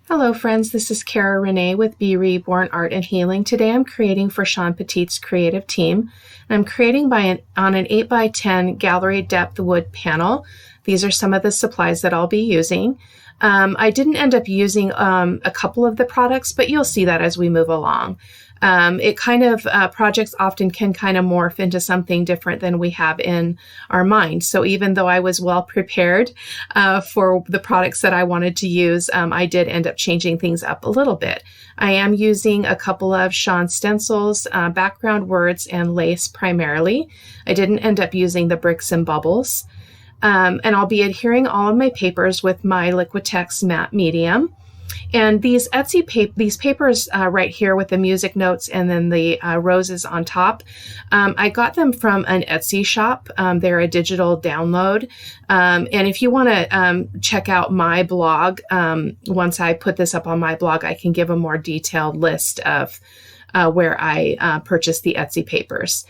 Hello friends, this is Cara-Renee with Be Reborn Art and Healing. Today I'm creating for Shawn Petite's creative team. I'm creating on an 8x10 gallery depth wood panel. These are some of the supplies that I'll be using. I didn't end up using a couple of the products, but you'll see that as we move along. Projects often can kind of morph into something different than we have in our mind. So even though I was well prepared for the products that I wanted to use, I did end up changing things up a little bit. I am using a couple of Shawn stencils, background words, and lace primarily. I didn't end up using the bricks and bubbles. And I'll be adhering all of my papers with my Liquitex matte medium. And these these papers right here with the music notes and then the roses on top, I got them from an Etsy shop. They're a digital download. And if you want to check out my blog, once I put this up on my blog, I can give a more detailed list of where I purchased the Etsy papers.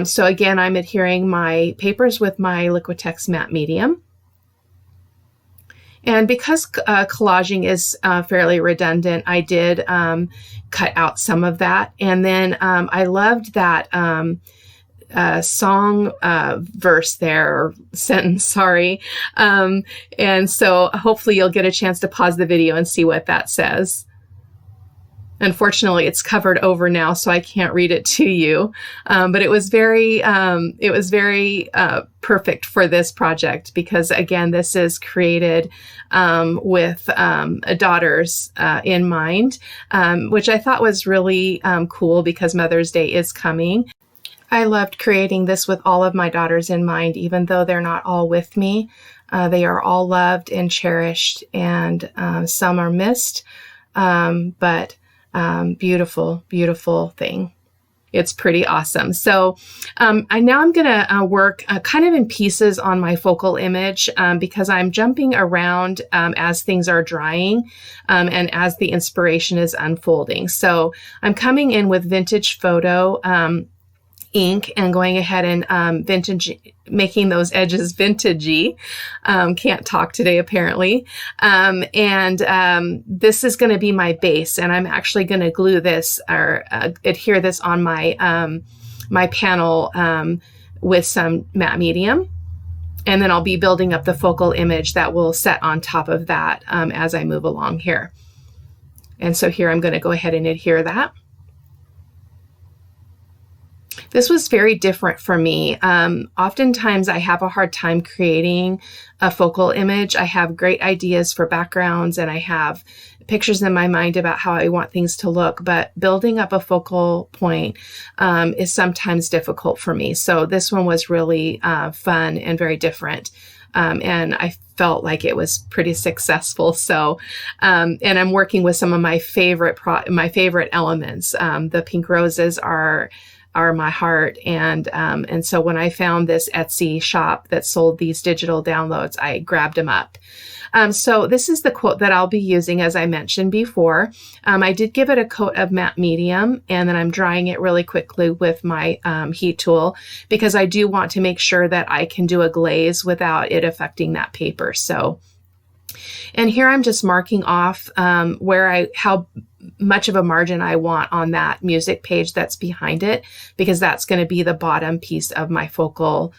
So again, I'm adhering my papers with my Liquitex matte medium. And because collaging is fairly redundant, I did cut out some of that. And then I loved that song verse there, or sentence, sorry. And so hopefully you'll get a chance to pause the video and see what that says. Unfortunately, it's covered over now, so I can't read it to you. But it was very perfect for this project because, again, this is created with daughters in mind, which I thought was really cool because Mother's Day is coming. I loved creating this with all of my daughters in mind, even though they're not all with me. They are all loved and cherished, and some are missed, but beautiful, beautiful thing. It's pretty awesome. So now I'm going to work kind of in pieces on my focal image because I'm jumping around as things are drying and as the inspiration is unfolding. So I'm coming in with Vintage Photo ink and going ahead and making those edges vintagey. Can't talk today apparently. This is going to be my base, and I'm actually going to glue this or adhere this on my my panel with some matte medium. And then I'll be building up the focal image that will set on top of that as I move along here. And so here I'm going to go ahead and adhere that. This was very different for me. Oftentimes I have a hard time creating a focal image. I have great ideas for backgrounds and I have pictures in my mind about how I want things to look, but building up a focal point is sometimes difficult for me. So this one was really fun and very different. And I felt like it was pretty successful. So, and I'm working with some of my favorite elements. The pink roses are my heart. And so when I found this Etsy shop that sold these digital downloads, I grabbed them up. So this is the quote that I'll be using, as I mentioned before. I did give it a coat of matte medium, and then I'm drying it really quickly with my heat tool because I do want to make sure that I can do a glaze without it affecting that paper. So, and here I'm just marking off how much of a margin I want on that music page that's behind it, because that's going to be the bottom piece of my focal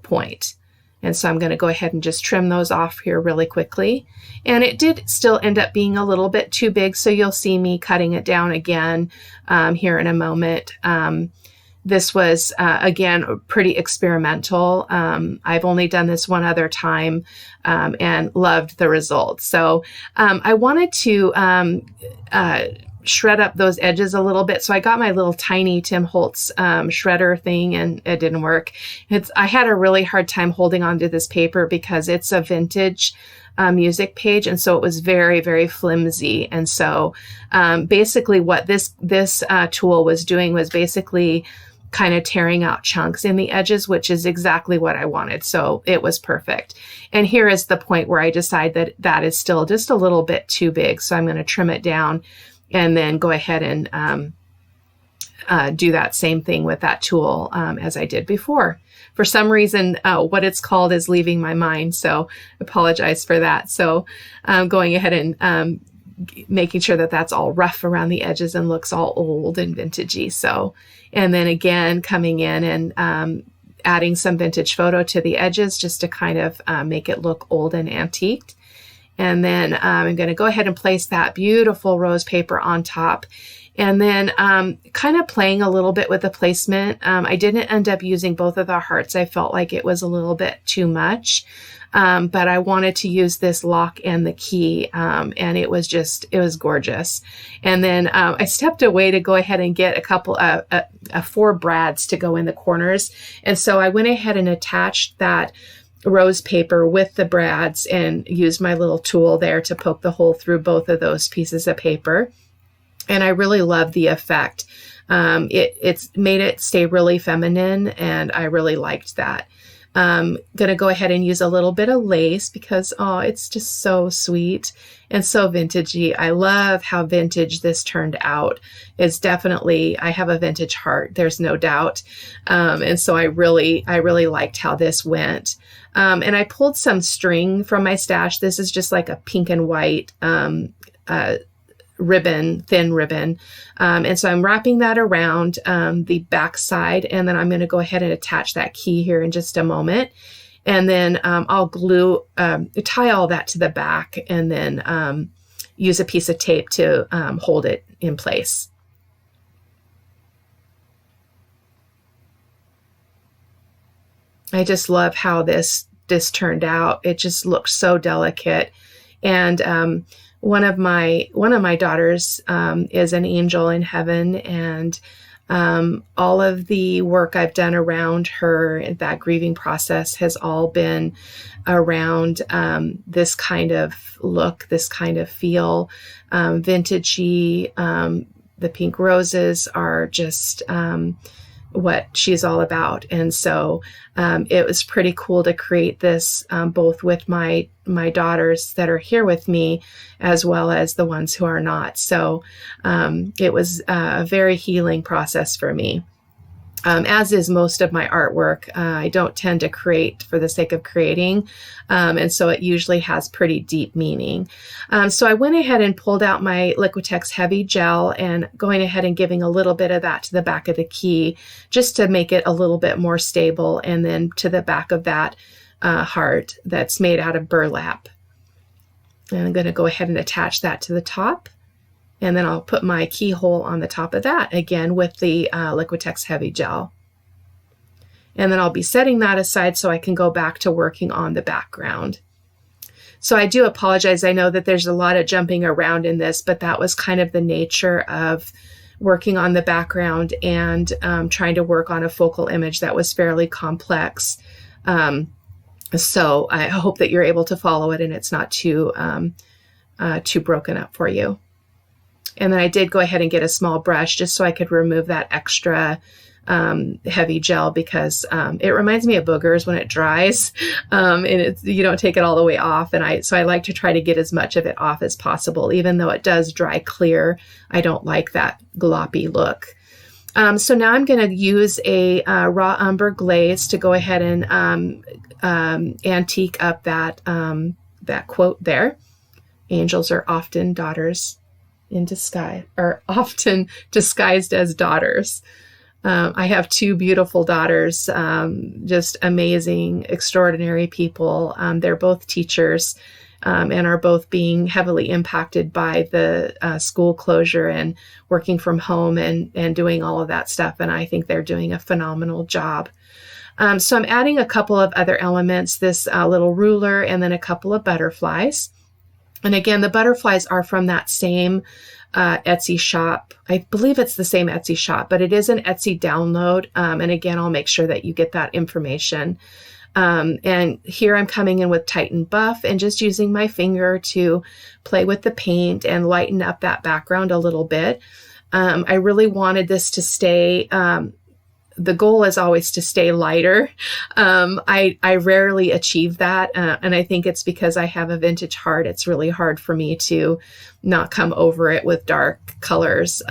point. And so I'm going to go ahead and just trim those off here really quickly. And it did still end up being a little bit too big, so you'll see me cutting it down again here in a moment. This was, again, pretty experimental. I've only done this one other time and loved the results. So I wanted to shred up those edges a little bit. So I got my little tiny Tim Holtz shredder thing, and it didn't work. I had a really hard time holding onto this paper because it's a vintage music page, and so it was very, very flimsy. And so basically what this tool was doing was basically kind of tearing out chunks in the edges, which is exactly what I wanted. So it was perfect. And here is the point where I decide that that is still just a little bit too big. So I'm going to trim it down and then go ahead and do that same thing with that tool as I did before. For some reason, what it's called is leaving my mind, so apologize for that. So going ahead and making sure that that's all rough around the edges and looks all old and vintagey. So, and then again, coming in and adding some vintage photo to the edges just to kind of make it look old and antiqued. And then I'm going to go ahead and place that beautiful rose paper on top. And then kind of playing a little bit with the placement. I didn't end up using both of the hearts. I felt like it was a little bit too much. But I wanted to use this lock and the key. And it was gorgeous. And then I stepped away to go ahead and get a couple of 4 brads to go in the corners. And so I went ahead and attached that rose paper with the brads and used my little tool there to poke the hole through both of those pieces of paper. And I really love the effect. It's made it stay really feminine, and I really liked that. Going to go ahead and use a little bit of lace because, it's just so sweet and so vintagey. I love how vintage this turned out. It's definitely, I have a vintage heart, there's no doubt. And so I really liked how this went. And I pulled some string from my stash. This is just like a pink and white, ribbon, thin ribbon. And so I'm wrapping that around the back side, and then I'm going to go ahead and attach that key here in just a moment. And then I'll tie all that to the back, and then use a piece of tape to hold it in place. I just love how this turned out. It just looks so delicate. And one of my daughters is an angel in heaven, and all of the work I've done around her, that grieving process, has all been around this kind of look, this kind of feel, vintagey. The pink roses are just what she's all about. And so it was pretty cool to create this both with my daughters that are here with me, as well as the ones who are not. So it was a very healing process for me. As is most of my artwork. I don't tend to create for the sake of creating, and so it usually has pretty deep meaning. So I went ahead and pulled out my Liquitex Heavy Gel and going ahead and giving a little bit of that to the back of the key just to make it a little bit more stable, and then to the back of that heart that's made out of burlap. And I'm going to go ahead and attach that to the top. And then I'll put my keyhole on the top of that, again with the Liquitex Heavy Gel. And then I'll be setting that aside so I can go back to working on the background. So I do apologize. I know that there's a lot of jumping around in this, but that was kind of the nature of working on the background and trying to work on a focal image that was fairly complex. So I hope that you're able to follow it and it's not too broken up for you. And then I did go ahead and get a small brush just so I could remove that extra heavy gel, because it reminds me of boogers when it dries, and you don't take it all the way off. And so I like to try to get as much of it off as possible, even though it does dry clear. I don't like that gloppy look. So now I'm going to use a raw umber glaze to go ahead and antique up that quote there. Angels are often daughters in disguise, or often disguised as daughters. I have 2 beautiful daughters, just amazing, extraordinary people. They're both teachers and are both being heavily impacted by the school closure and working from home and doing all of that stuff. And I think they're doing a phenomenal job. So I'm adding a couple of other elements, this little ruler and then a couple of butterflies. And again, the butterflies are from that same Etsy shop. I believe it's the same Etsy shop, but it is an Etsy download. And again, I'll make sure that you get that information. And here I'm coming in with Titan Buff and just using my finger to play with the paint and lighten up that background a little bit. I really wanted this to stay, the goal is always to stay lighter. I rarely achieve that. And I think it's because I have a vintage heart. It's really hard for me to not come over it with dark colors.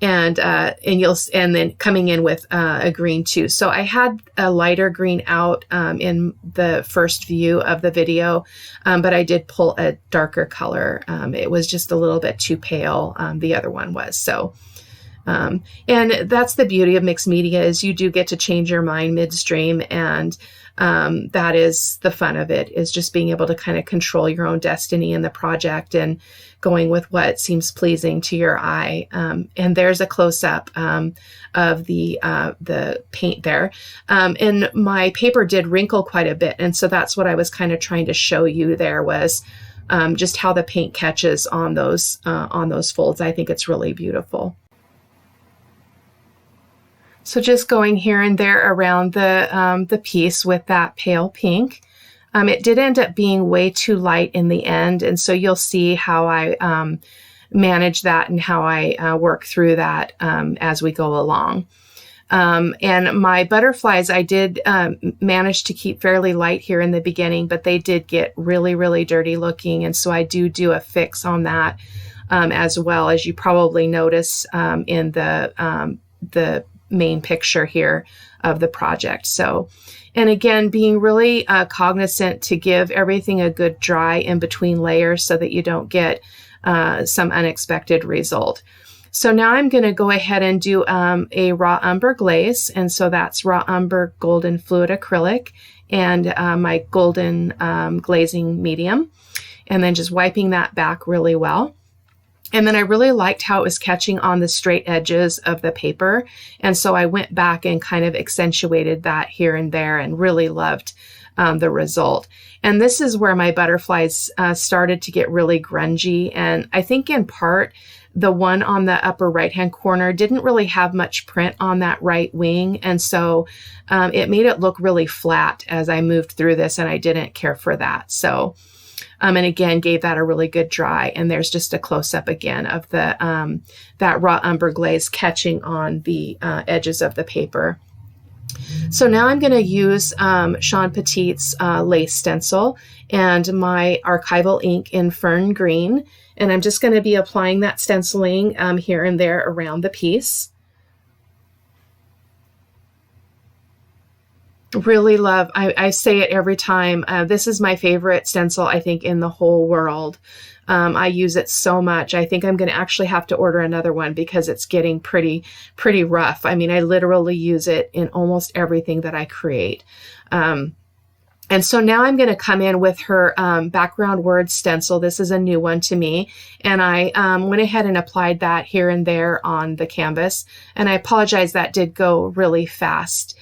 and then coming in with a green too. So I had a lighter green out in the first view of the video, but I did pull a darker color. It was just a little bit too pale. The other one was. So and that's the beauty of mixed media, is you do get to change your mind midstream, and that is the fun of it, is just being able to kind of control your own destiny in the project and going with what seems pleasing to your eye. And there's a close-up of the paint there. And my paper did wrinkle quite a bit, and so that's what I was kind of trying to show you there, was just how the paint catches on those folds. I think it's really beautiful. So just going here and there around the piece with that pale pink. It did end up being way too light in the end, and so you'll see how I manage that and how I work through that as we go along. And my butterflies, I did manage to keep fairly light here in the beginning, but they did get really, really dirty looking, and so I do a fix on that as well, as you probably notice in the main picture here of the project. So, and again, being really cognizant to give everything a good dry in between layers so that you don't get some unexpected result. So now I'm going to go ahead and do a raw umber glaze, and so that's raw umber golden fluid acrylic and my golden glazing medium, and then just wiping that back really well. And then I really liked how it was catching on the straight edges of the paper. And so I went back and kind of accentuated that here and there, and really loved the result. And this is where my butterflies started to get really grungy. And I think in part, the one on the upper right-hand corner didn't really have much print on that right wing. And so it made it look really flat as I moved through this, and I didn't care for that. So and again, gave that a really good dry. And there's just a close-up again of the that raw umber glaze catching on the edges of the paper. So now I'm going to use Shawn Petite's lace stencil and my archival ink in Fern Green. And I'm just going to be applying that stenciling here and there around the piece. Really love, I say it every time, this is my favorite stencil, I think, in the whole world. I use it so much. I think I'm going to actually have to order another one because it's getting pretty rough. I mean, I literally use it in almost everything that I create. And so now I'm going to come in with her background word stencil. This is a new one to me. And I went ahead and applied that here and there on the canvas. And I apologize, that did go really fast.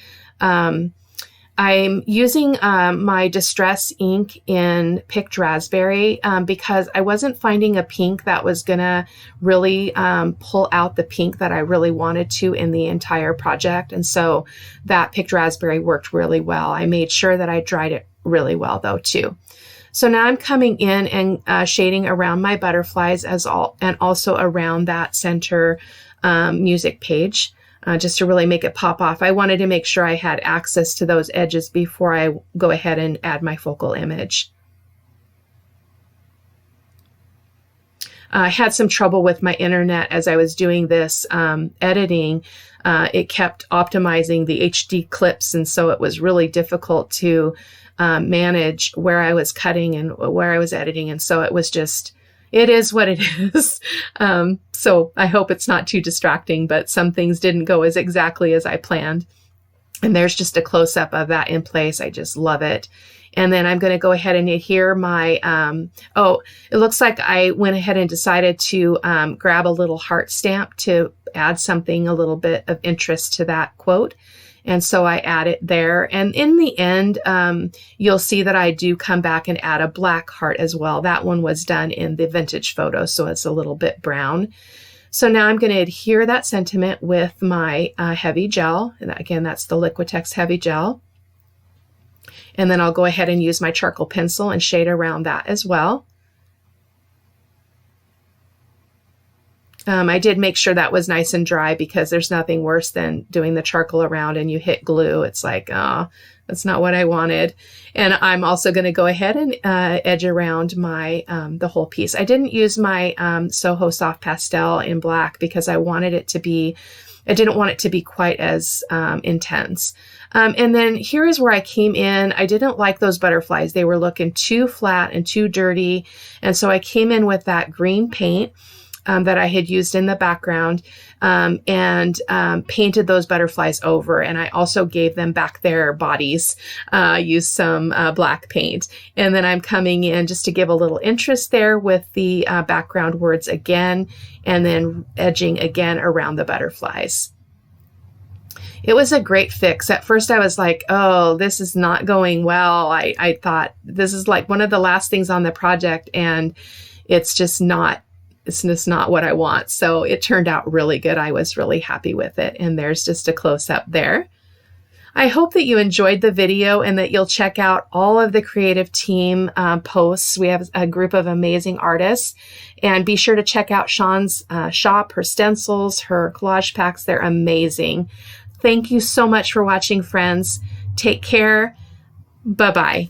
I'm using my Distress ink in Picked Raspberry because I wasn't finding a pink that was going to really pull out the pink that I really wanted to in the entire project. And so that Picked Raspberry worked really well. I made sure that I dried it really well though too. So now I'm coming in and shading around my butterflies and also around that center music page. Just to really make it pop off. I wanted to make sure I had access to those edges before I go ahead and add my focal image. I had some trouble with my internet as I was doing this editing. It kept optimizing the HD clips, and so it was really difficult to manage where I was cutting and where I was editing, and so it was just, it is what it is. So I hope it's not too distracting, but some things didn't go as exactly as I planned. And there's just a close-up of that in place. I just love it. And then I'm going to go ahead and adhere my, it looks like I went ahead and decided to grab a little heart stamp to add something, a little bit of interest to that quote. And so I add it there. And in the end, you'll see that I do come back and add a black heart as well. That one was done in the vintage photo, so it's a little bit brown. So now I'm going to adhere that sentiment with my heavy gel. And again, that's the Liquitex heavy gel. And then I'll go ahead and use my charcoal pencil and shade around that as well. I did make sure that was nice and dry because there's nothing worse than doing the charcoal around and you hit glue. It's like, oh, That's not what I wanted. And I'm also going to go ahead and edge around my the whole piece. I didn't use my Soho Soft Pastel in black because I didn't want it to be quite as intense. And then here is where I came in. I didn't like those butterflies. They were looking too flat and too dirty. And so I came in with that green paint that I had used in the background and painted those butterflies over. And I also gave them back their bodies, used some black paint. And then I'm coming in just to give a little interest there with the background words again, and then edging again around the butterflies. It was a great fix. At first I was like, oh, this is not going well. I thought this is like one of the last things on the project, and it's just not what I want. So it turned out really good. I was really happy with it. And there's just a close up there. I hope that you enjoyed the video and that you'll check out all of the creative team posts. We have a group of amazing artists, and be sure to check out Shawn's shop, her stencils, her collage packs. They're amazing. Thank you so much for watching, friends. Take care. Bye-bye.